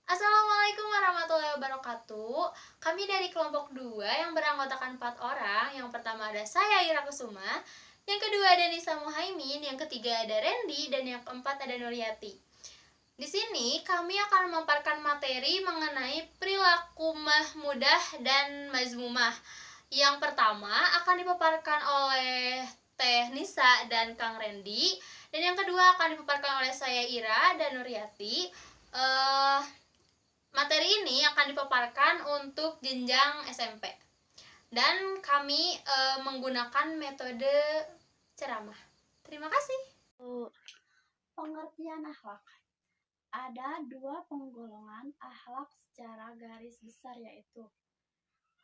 Assalamualaikum warahmatullahi wabarakatuh. Kami dari kelompok 2 yang beranggotakan 4 orang. Yang pertama ada saya Ira Kusuma, yang kedua ada Nisa Muhaimin, yang ketiga ada Randy, dan yang keempat ada Nuryati. Di sini kami akan memaparkan materi mengenai perilaku mahmudah dan mazmumah. Yang pertama akan dipaparkan oleh Teh Nisa dan Kang Randy, dan yang kedua akan dipaparkan oleh saya Ira dan Nuryati. Materi ini akan dipaparkan untuk jenjang SMP. Dan kami menggunakan metode ceramah. Terima kasih. Pengertian akhlak. Ada dua penggolongan akhlak secara garis besar, yaitu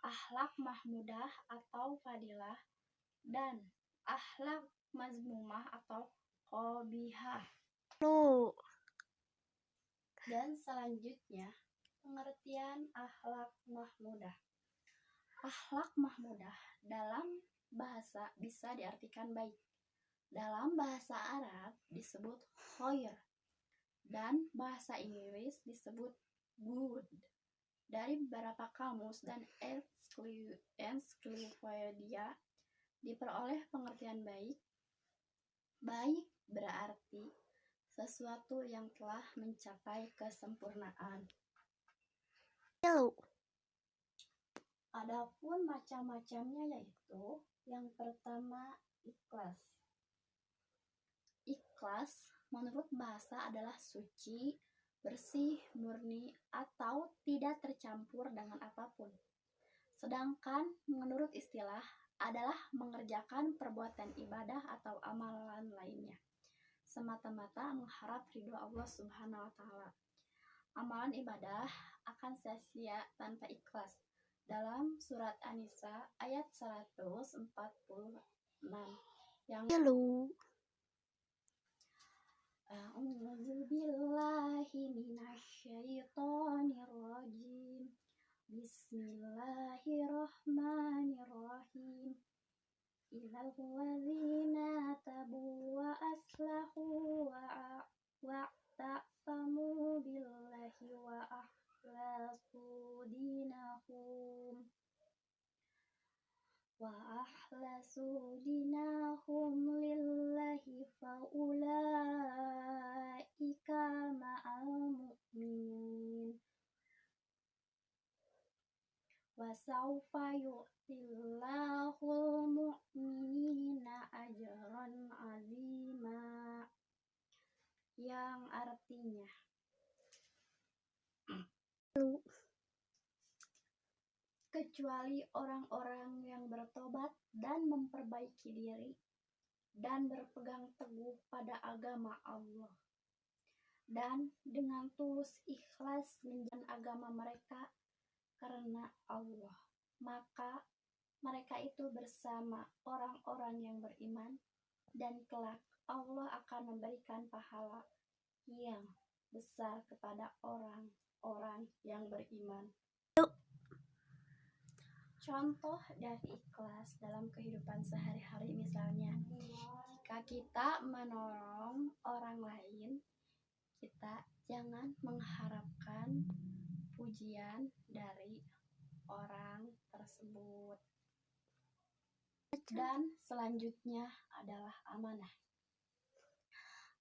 akhlak mahmudah atau fadilah dan akhlak mazmumah atau qobihah. Dan selanjutnya, pengertian akhlak mahmudah. Akhlak mahmudah dalam bahasa bisa diartikan baik. Dalam bahasa Arab disebut khair dan bahasa Inggris disebut good. Dari beberapa kamus dan ensiklopedia diperoleh pengertian baik. Baik berarti sesuatu yang telah mencapai kesempurnaan. Adapun macam-macamnya yaitu yang pertama ikhlas. Ikhlas menurut bahasa adalah suci, bersih, murni, atau tidak tercampur dengan apapun. Sedangkan menurut istilah adalah mengerjakan perbuatan ibadah atau amalan lainnya semata-mata mengharap ridho Allah Subhanahu wa taala. Amalan ibadah akan sia-sia tanpa ikhlas. Dalam surat An-Nisa ayat 146 yang A'udzu billahi minasyaitonir rajim. Bismillahirrahmanirrahim. Illal ladzina tabu wa aslahu wa ta'samu billahi wa akhlasu dinahum lillahi faulaika ma'al mu'minin wa sawfa yu'tillahul mu'minina ajran azima, yang artinya kecuali orang-orang yang bertobat dan memperbaiki diri dan berpegang teguh pada agama Allah dan dengan tulus ikhlas menjalankan agama mereka karena Allah, maka mereka itu bersama orang-orang yang beriman dan kelak Allah akan memberikan pahala yang besar kepada orang-orang yang beriman. Contoh dari ikhlas dalam kehidupan sehari-hari, misalnya jika kita menolong orang lain, kita jangan mengharapkan pujian dari orang tersebut. Dan selanjutnya adalah amanah.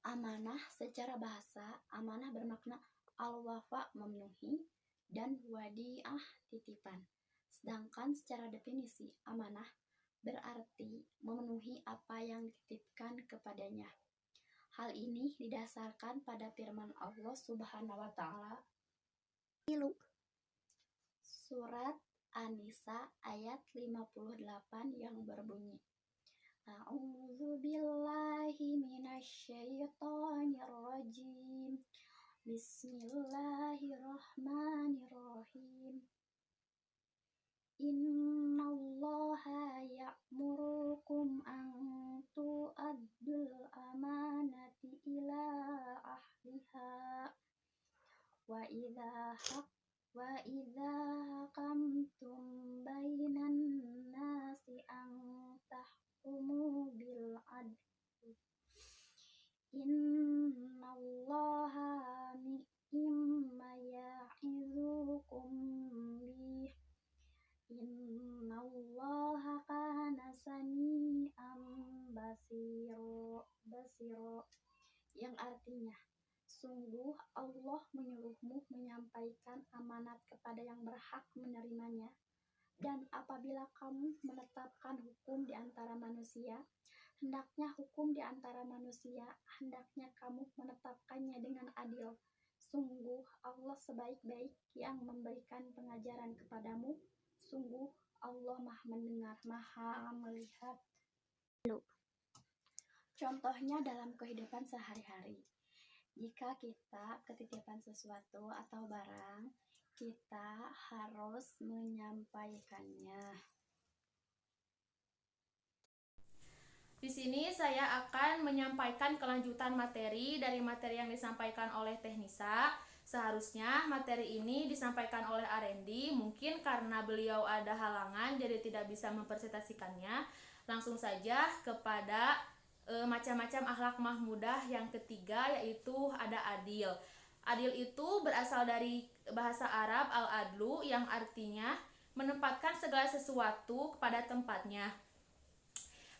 Amanah secara bahasa, amanah bermakna al-wafa memenuhi dan wadi'ah titipan. Sedangkan secara definisi, amanah berarti memenuhi apa yang dititipkan kepadanya. Hal ini didasarkan pada firman Allah Subhanahu wa taala surat An-Nisa ayat 58 yang berbunyi, A'udzu billahi minasyaitonir rajim. Bismillahirrahmanirrahim. Innallaha ya'murukum an tu'addul amanati ila ahliha wa idza hakamtum bainan nasi an tahkumu bil adl. Innallaha ni'ma Sungguh Allah menyuruhmu menyampaikan amanat kepada yang berhak menerimanya. Dan apabila kamu menetapkan hukum di antara manusia, hendaknya hukum di antara manusia, hendaknya kamu menetapkannya dengan adil. Sungguh Allah sebaik-baik yang memberikan pengajaran kepadamu. Sungguh Allah Maha Mendengar, Maha Melihat. Contohnya dalam kehidupan sehari-hari. Jika kita ketitipan sesuatu atau barang, kita harus menyampaikannya. Di sini saya akan menyampaikan kelanjutan materi dari materi yang disampaikan oleh Teknisa. Seharusnya materi ini disampaikan oleh Arendi, mungkin karena beliau ada halangan jadi tidak bisa mempresentasikannya. Langsung saja kepada macam-macam akhlak mahmudah yang ketiga, yaitu ada adil. Adil itu berasal dari bahasa Arab al-adlu yang artinya menempatkan segala sesuatu kepada tempatnya.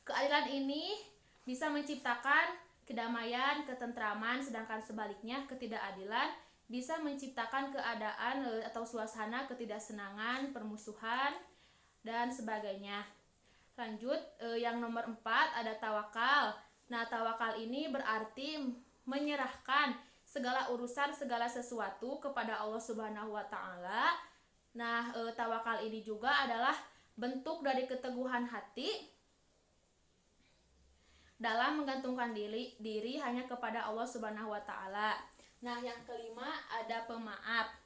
Keadilan ini bisa menciptakan kedamaian, ketentraman, sedangkan sebaliknya ketidakadilan bisa menciptakan keadaan atau suasana ketidaksenangan, permusuhan, dan sebagainya. Lanjut, yang nomor 4 ada tawakal. Nah, tawakal ini berarti menyerahkan segala urusan, segala sesuatu kepada Allah Subhanahu wa Ta'ala. Nah, tawakal ini juga adalah bentuk dari keteguhan hati dalam menggantungkan diri hanya kepada Allah Subhanahu wa Ta'ala. Nah, yang kelima ada pemaaf.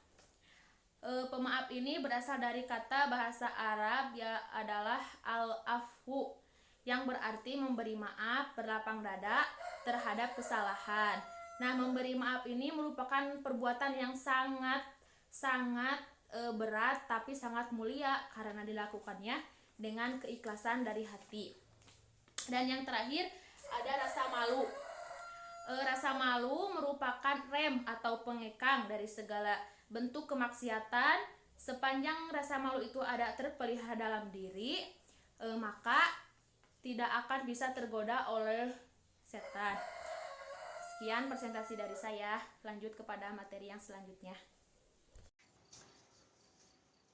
Pemaaf ini berasal dari kata bahasa Arab ya adalah al-afwu, yang berarti memberi maaf, berlapang dada terhadap kesalahan. Nah, memberi maaf ini merupakan perbuatan yang sangat berat tapi sangat mulia karena dilakukannya dengan keikhlasan dari hati. Dan yang terakhir ada rasa malu. Rasa malu merupakan rem atau pengekang dari segala bentuk kemaksiatan. Sepanjang rasa malu itu ada terpelihara dalam diri, maka tidak akan bisa tergoda oleh setan. Sekian presentasi dari saya. Lanjut kepada materi yang selanjutnya.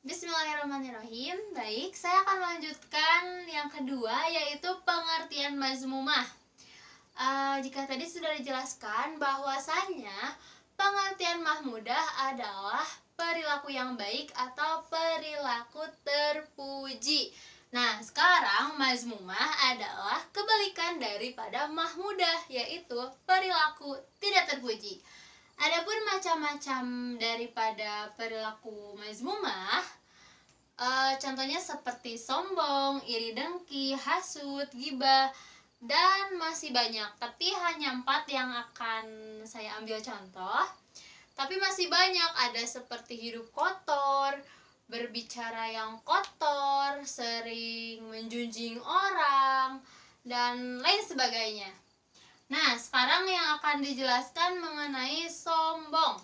Bismillahirrahmanirrahim. Baik, saya akan melanjutkan yang kedua, yaitu pengertian mazmumah. Jika tadi sudah dijelaskan bahwasanya pengertian mahmudah adalah perilaku yang baik atau perilaku terpuji. Nah, sekarang mazmumah adalah kebalikan daripada mahmudah, yaitu perilaku tidak terpuji. Adapun macam-macam daripada perilaku mazmumah, contohnya seperti sombong, iri dengki, hasut, ghibah, dan masih banyak. Tapi hanya 4 yang akan saya ambil contoh. Tapi masih banyak, ada seperti hidup kotor, berbicara yang kotor, sering menjunjing orang, dan lain sebagainya. Nah, sekarang yang akan dijelaskan mengenai sombong.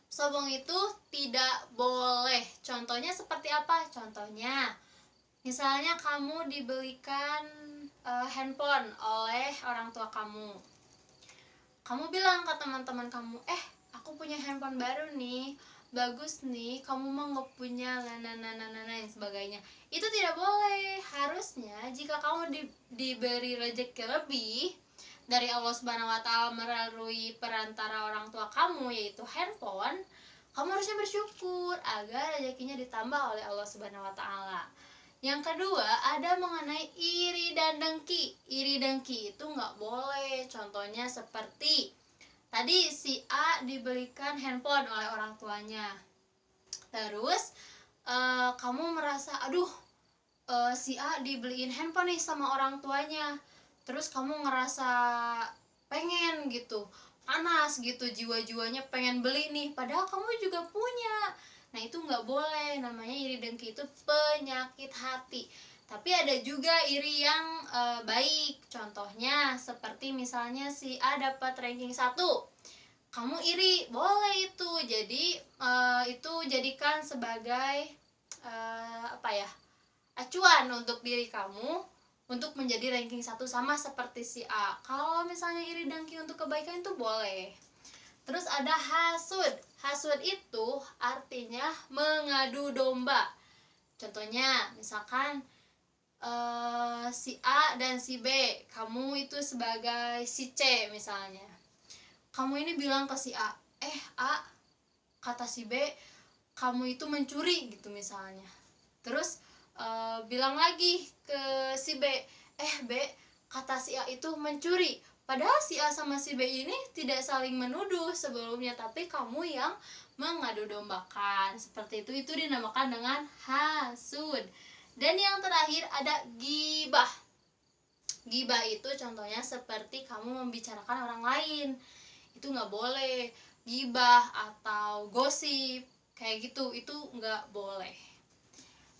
Sombong itu tidak boleh. Contohnya seperti apa? Contohnya, misalnya kamu dibelikan handphone oleh orang tua kamu. Kamu bilang ke teman-teman kamu, aku punya handphone baru nih, bagus nih, kamu mau nggak punya, dan sebagainya. Itu tidak boleh. Harusnya jika kamu diberi rezeki lebih dari Allah Subhanahu wa Ta'ala melalui perantara orang tua kamu, yaitu handphone, kamu harusnya bersyukur agar rezekinya ditambah oleh Allah Subhanahu wa Ta'ala. Yang kedua ada mengenai iri dan dengki. Iri dengki itu nggak boleh. Contohnya seperti tadi si A dibelikan handphone oleh orang tuanya. Terus kamu merasa, si A dibeliin handphone nih sama orang tuanya. Terus kamu ngerasa pengen gitu, panas gitu, jiwa-jiwanya pengen beli nih, padahal kamu juga punya. Nah, itu nggak boleh. Namanya iri dengki, itu penyakit hati. Tapi ada juga iri yang baik. Contohnya seperti misalnya si A dapat ranking 1, kamu iri, boleh itu. Jadi itu jadikan sebagai acuan untuk diri kamu untuk menjadi ranking 1 sama seperti si A. Kalau misalnya iri dengki untuk kebaikan itu boleh. Terus ada hasud. Hasud itu artinya mengadu domba. Contohnya, misalkan si A dan si B, kamu itu sebagai si C misalnya. Kamu ini bilang ke si A, A, kata si B, kamu itu mencuri gitu misalnya. Terus bilang lagi ke si B, B, kata si A itu mencuri. Padahal si A sama si B ini tidak saling menuduh sebelumnya, tapi kamu yang mengadu dombakan. Seperti itu dinamakan dengan hasud. Dan yang terakhir ada gibah. Gibah itu contohnya seperti kamu membicarakan orang lain. Itu nggak boleh. Gibah atau gosip kayak gitu, itu nggak boleh.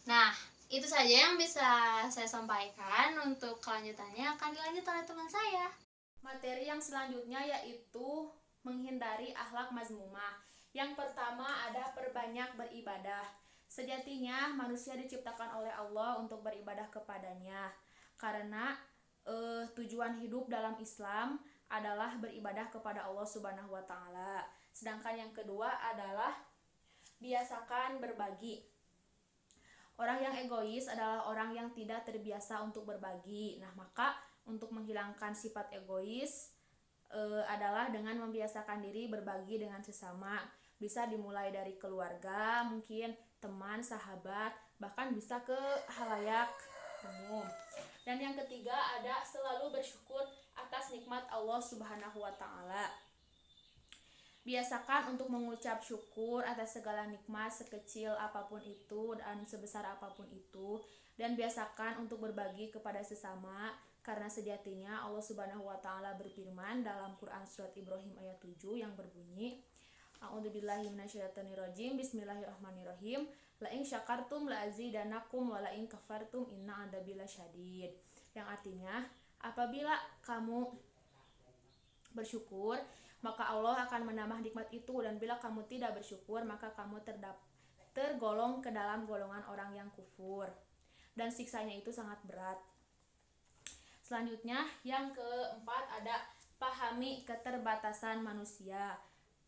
Nah, itu saja yang bisa saya sampaikan. Untuk kelanjutannya akan dilanjut oleh teman saya. Materi yang selanjutnya yaitu menghindari akhlak mazmumah. Yang pertama ada perbanyak beribadah. Sejatinya manusia diciptakan oleh Allah untuk beribadah kepadanya. Karena tujuan hidup dalam Islam adalah beribadah kepada Allah Subhanahu wa taala. Sedangkan yang kedua adalah biasakan berbagi. Orang yang egois adalah orang yang tidak terbiasa untuk berbagi. Nah, maka untuk menghilangkan sifat egois adalah dengan membiasakan diri berbagi dengan sesama. Bisa dimulai dari keluarga, mungkin teman, sahabat, bahkan bisa ke halayak umum. Dan yang ketiga ada selalu bersyukur atas nikmat Allah Subhanahu wa taala. Biasakan untuk mengucap syukur atas segala nikmat sekecil apapun itu dan sebesar apapun itu, dan biasakan untuk berbagi kepada sesama karena sejatinya Allah Subhanahu wa taala berfirman dalam Quran surat Ibrahim ayat 7 yang berbunyi A'udzubillahi minasyaitonirrajim. Bismillahirrahmanirrahim. La in syakartum la azidanakum wa la in kafartum inna adzabi lasyadid. Yang artinya, apabila kamu bersyukur, maka Allah akan menambah nikmat itu, dan bila kamu tidak bersyukur, maka kamu tergolong ke dalam golongan orang yang kufur, dan siksanya itu sangat berat. Selanjutnya, yang keempat ada pahami keterbatasan manusia.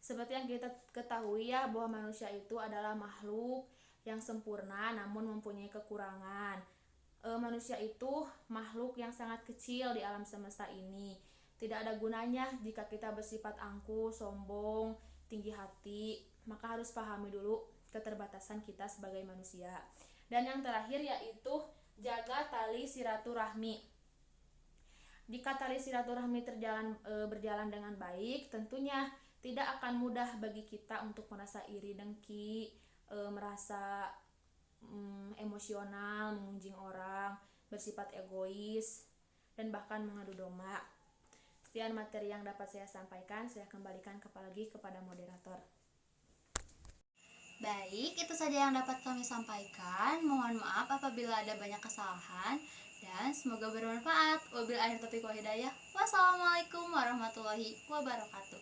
Seperti yang kita ketahui ya, bahwa manusia itu adalah makhluk yang sempurna namun mempunyai kekurangan. Manusia itu makhluk yang sangat kecil di alam semesta ini. Tidak ada gunanya jika kita bersifat angkuh, sombong, tinggi hati. Maka harus pahami dulu keterbatasan kita sebagai manusia. Dan yang terakhir yaitu jaga tali silaturahmi. Jika tali silaturahmi berjalan dengan baik, tentunya tidak akan mudah bagi kita untuk merasa iri dengki, merasa emosional, mengunjing orang, bersifat egois, dan bahkan mengadu domba. Sekian materi yang dapat saya sampaikan, saya kembalikan lagi kepada moderator. Baik, itu saja yang dapat kami sampaikan. Mohon maaf apabila ada banyak kesalahan, dan semoga bermanfaat. Wabillahi taufiq wal hidayah. Wassalamualaikum warahmatullahi wabarakatuh.